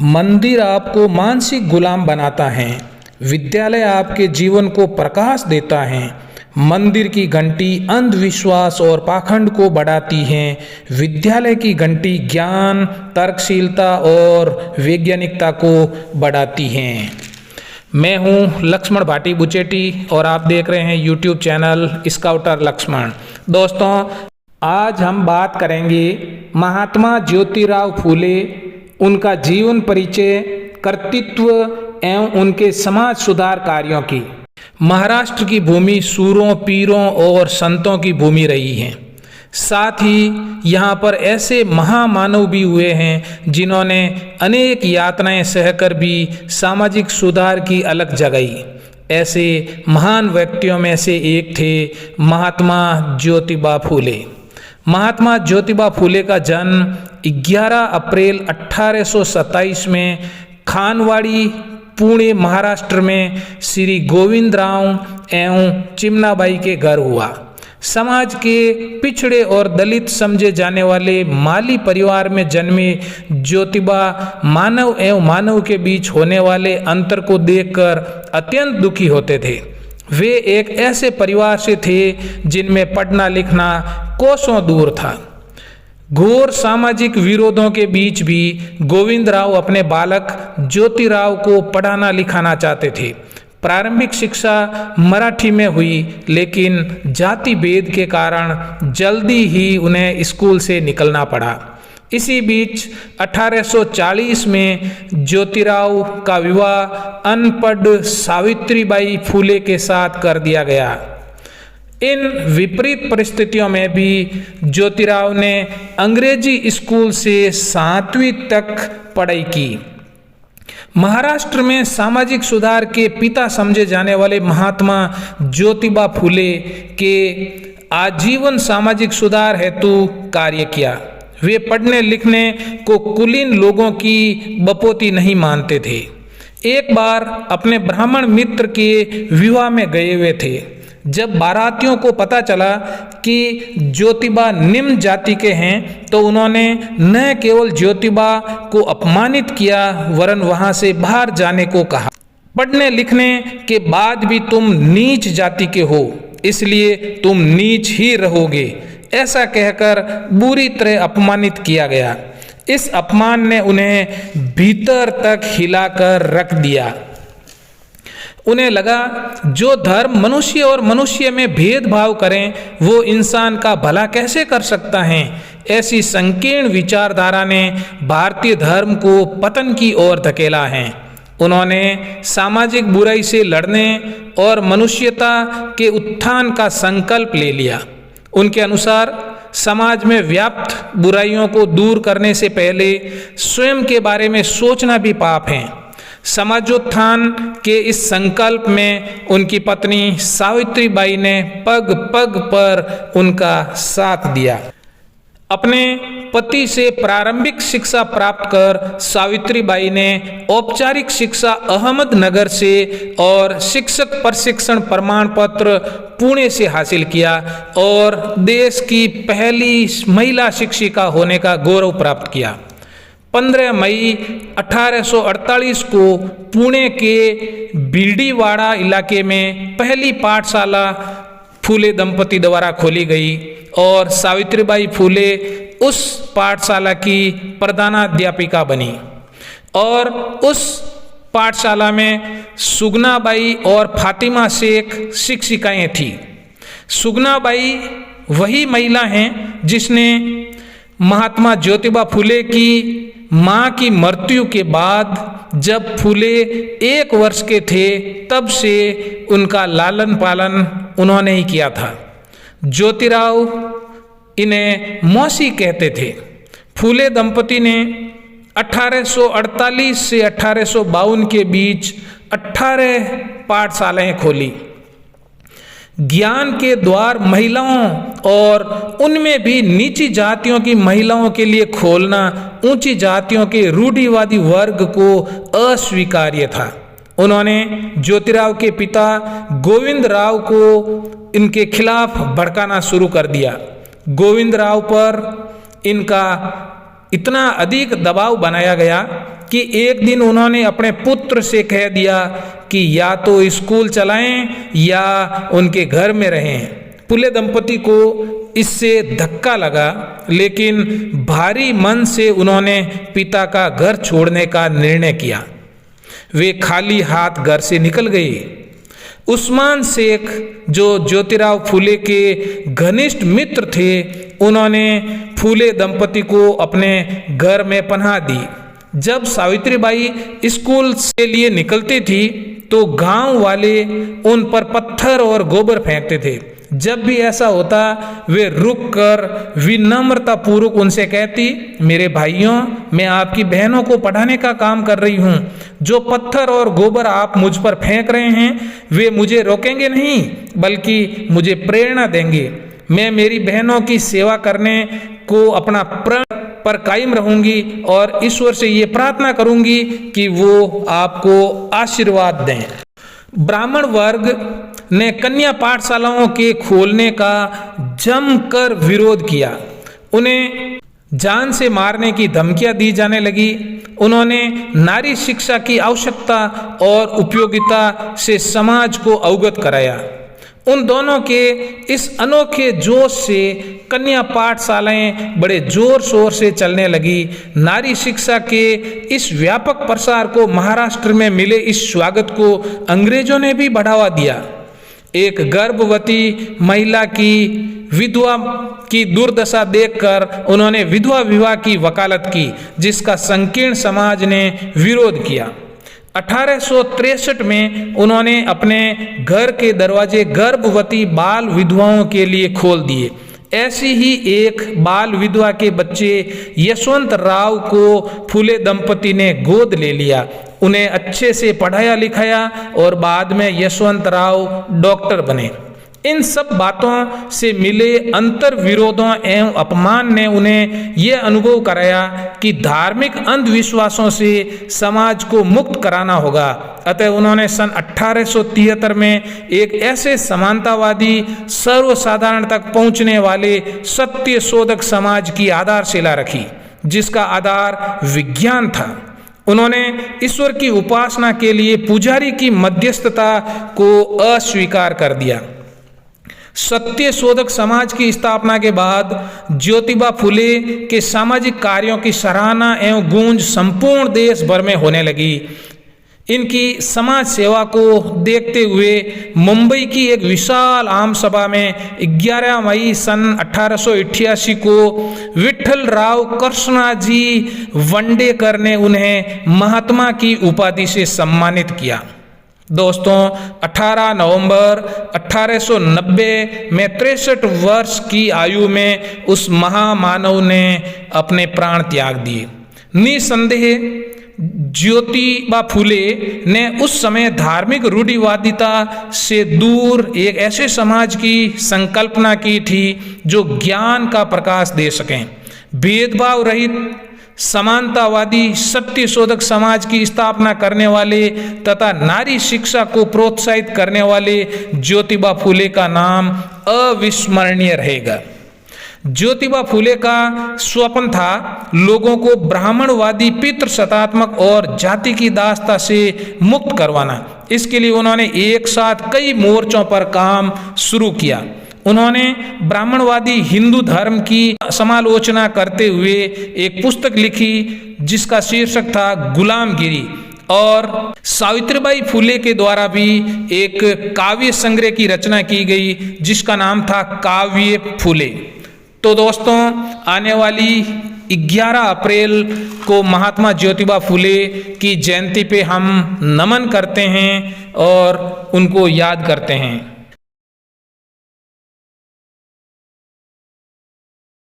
मंदिर आपको मानसिक गुलाम बनाता है, विद्यालय आपके जीवन को प्रकाश देता है। मंदिर की घंटी अंधविश्वास और पाखंड को बढ़ाती है, विद्यालय की घंटी ज्ञान, तर्कशीलता और वैज्ञानिकता को बढ़ाती है। मैं हूं लक्ष्मण भाटी बुचेटी और आप देख रहे हैं यूट्यूब चैनल स्काउटर लक्ष्मण। दोस्तों, आज हम बात करेंगे महात्मा ज्योतिराव फूले, उनका जीवन परिचय, कर्तृत्व एवं उनके समाज सुधार कार्यों की। महाराष्ट्र की भूमि सूरों, पीरों और संतों की भूमि रही है। साथ ही यहाँ पर ऐसे महामानव भी हुए हैं जिन्होंने अनेक यातनाएं सहकर भी सामाजिक सुधार की अलख जगाई। ऐसे महान व्यक्तियों में से एक थे महात्मा ज्योतिबा फूले। महात्मा ज्योतिबा फूले का जन्म 11 अप्रैल 1827 में खानवाड़ी, पुणे, महाराष्ट्र में श्री गोविंदराव एवं चिमनाबाई के घर हुआ। समाज के पिछड़े और दलित समझे जाने वाले माली परिवार में जन्मे ज्योतिबा मानव एवं मानव के बीच होने वाले अंतर को देखकर अत्यंत दुखी होते थे। वे एक ऐसे परिवार से थे जिनमें पढ़ना लिखना कोसों दूर था। घोर सामाजिक विरोधों के बीच भी गोविंदराव अपने बालक ज्योतिराव को पढ़ाना लिखाना चाहते थे। प्रारंभिक शिक्षा मराठी में हुई, लेकिन जाति भेद के कारण जल्दी ही उन्हें स्कूल से निकलना पड़ा। इसी बीच 1840 में ज्योतिराव का विवाह अनपढ़ सावित्रीबाई फूले के साथ कर दिया गया। इन विपरीत परिस्थितियों में भी ज्योतिराव ने अंग्रेजी स्कूल से 7वीं तक पढ़ाई की। महाराष्ट्र में सामाजिक सुधार के पिता समझे जाने वाले महात्मा ज्योतिबा फूले के आजीवन सामाजिक सुधार हेतु कार्य किया। वे पढ़ने लिखने को कुलीन लोगों की बपोती नहीं मानते थे। एक बार अपने ब्राह्मण मित्र के विवाह में गए हुए थे। जब बारातियों को पता चला कि ज्योतिबा निम्न जाति के हैं, तो उन्होंने न केवल ज्योतिबा को अपमानित किया वरन वहां से बाहर जाने को कहा। पढ़ने लिखने के बाद भी तुम नीच जाति के हो, इसलिए तुम नीच ही रहोगे, ऐसा कहकर बुरी तरह अपमानित किया गया। इस अपमान ने उन्हें भीतर तक हिलाकर रख दिया। उन्हें लगा जो धर्म मनुष्य और मनुष्य में भेदभाव करें वो इंसान का भला कैसे कर सकता है। ऐसी संकीर्ण विचारधारा ने भारतीय धर्म को पतन की ओर धकेला है। उन्होंने सामाजिक बुराई से लड़ने और मनुष्यता के उत्थान का संकल्प ले लिया। उनके अनुसार समाज में व्याप्त बुराइयों को दूर करने से पहले स्वयं के बारे में सोचना भी पाप है। समाजोत्थान के इस संकल्प में उनकी पत्नी सावित्रीबाई ने पग पग पर उनका साथ दिया। अपने पति से प्रारंभिक शिक्षा प्राप्त कर सावित्रीबाई ने औपचारिक शिक्षा अहमदनगर से और शिक्षक प्रशिक्षण प्रमाण पत्र पुणे से हासिल किया और देश की पहली महिला शिक्षिका होने का गौरव प्राप्त किया। 15 मई 1848 को पुणे के बीडीवाड़ा इलाके में पहली पाठशाला फूले दंपति द्वारा खोली गई और सावित्रीबाई फूले उस पाठशाला की प्रधानाध्यापिका बनी। और उस पाठशाला में सुगनाबाई और फातिमा शेख शिक्षिकाएं थीं। सुगनाबाई वही महिला हैं जिसने महात्मा ज्योतिबा फूले की मां की मृत्यु के बाद जब फूले 1 वर्ष के थे तब से उनका लालन पालन उन्होंने ही किया था। ज्योतिराव इन्हें मौसी कहते थे। फूले दंपति ने 1848 से 1852 के बीच 18 पाठशालाएं खोली। ज्ञान के द्वार महिलाओं और उनमें भी नीची जातियों की महिलाओं के लिए खोलना ऊंची जातियों के रूढ़िवादी वर्ग को अस्वीकार्य था। उन्होंने ज्योतिराव के पिता गोविंदराव को इनके खिलाफ भड़काना शुरू कर दिया। गोविंदराव पर इनका इतना अधिक दबाव बनाया गया कि एक दिन उन्होंने अपने पुत्र से कह दिया कि या तो स्कूल चलाएं या उनके घर में रहें। फुले दंपति को इससे धक्का लगा, लेकिन भारी मन से उन्होंने पिता का घर छोड़ने का निर्णय किया। वे खाली हाथ घर से निकल गए। उस्मान शेख, जो ज्योतिराव फुले के घनिष्ठ मित्र थे, उन्होंने फुले दंपति को अपने घर में पनाह दी। जब सावित्रीबाई स्कूल से लिए निकलती थी तो गांव वाले उन पर पत्थर और गोबर फेंकते थे। जब भी ऐसा होता वे रुककर विनम्रता पूर्वक उनसे कहती, मेरे भाइयों, मैं आपकी बहनों को पढ़ाने का काम कर रही हूँ। जो पत्थर और गोबर आप मुझ पर फेंक रहे हैं वे मुझे रोकेंगे नहीं, बल्कि मुझे प्रेरणा देंगे। मैं मेरी बहनों की सेवा करने को अपना प्रण पर कायम रहूंगी और ईश्वर से ये प्रार्थना करूंगी कि वो आपको आशीर्वाद दें। ब्राह्मण वर्ग ने कन्या पाठशालाओं के खोलने का जमकर विरोध किया। उन्हें जान से मारने की धमकियां दी जाने लगी। उन्होंने नारी शिक्षा की आवश्यकता और उपयोगिता से समाज को अवगत कराया। उन दोनों के इस अनोखे जोश से कन्या पाठशालाएं बड़े जोर शोर से चलने लगी। नारी शिक्षा के इस व्यापक प्रसार को, महाराष्ट्र में मिले इस स्वागत को अंग्रेजों ने भी बढ़ावा दिया। एक गर्भवती महिला की विधवा की दुर्दशा देखकर उन्होंने विधवा विवाह की वकालत की, जिसका संकीर्ण समाज ने विरोध किया। 1863 में उन्होंने अपने घर के दरवाजे गर्भवती बाल विधवाओं के लिए खोल दिए। ऐसी ही एक बाल विधवा के बच्चे यशवंत राव को फुले दंपति ने गोद ले लिया। उन्हें अच्छे से पढ़ाया लिखाया और बाद में यशवंत राव डॉक्टर बने। इन सब बातों से मिले अंतर विरोधों एवं अपमान ने उन्हें यह अनुभव कराया कि धार्मिक अंधविश्वासों से समाज को मुक्त कराना होगा। अतः उन्होंने सन 1873 में एक ऐसे समानतावादी, सर्वसाधारण तक पहुंचने वाले सत्य शोधक समाज की आधारशिला रखी, जिसका आधार विज्ञान था। उन्होंने ईश्वर की उपासना के लिए पुजारी की मध्यस्थता को अस्वीकार कर दिया। सत्य शोधक समाज की स्थापना के बाद ज्योतिबा फुले के सामाजिक कार्यों की सराहना एवं गूंज संपूर्ण देश भर में होने लगी। इनकी समाज सेवा को देखते हुए मुंबई की एक विशाल आम सभा में 11 मई सन 1888 को विठल राव कृष्णाजी वंडेकर ने उन्हें महात्मा की उपाधि से सम्मानित किया। दोस्तों, 18 नवंबर 1890 में 63 वर्ष की आयु में उस महामानव ने अपने प्राण त्याग दिए। निसंदेह ज्योतिबा फुले ने उस समय धार्मिक रूढ़िवादिता से दूर एक ऐसे समाज की संकल्पना की थी जो ज्ञान का प्रकाश दे सकें। भेदभाव रहित समानतावादी सत्य शोधक समाज की स्थापना करने वाले तथा नारी शिक्षा को प्रोत्साहित करने वाले ज्योतिबा फुले का नाम अविस्मरणीय रहेगा। ज्योतिबा फुले का स्वप्न था लोगों को ब्राह्मणवादी पितृसत्तात्मक और जाति की दास्ता से मुक्त करवाना। इसके लिए उन्होंने एक साथ कई मोर्चों पर काम शुरू किया। उन्होंने ब्राह्मणवादी हिंदू धर्म की समालोचना करते हुए एक पुस्तक लिखी जिसका शीर्षक था गुलामगिरी, और सावित्रीबाई फुले के द्वारा भी एक काव्य संग्रह की रचना की गई जिसका नाम था काव्य फुले। तो दोस्तों, आने वाली 11 अप्रैल को महात्मा ज्योतिबा फुले की जयंती पे हम नमन करते हैं और उनको याद करते हैं।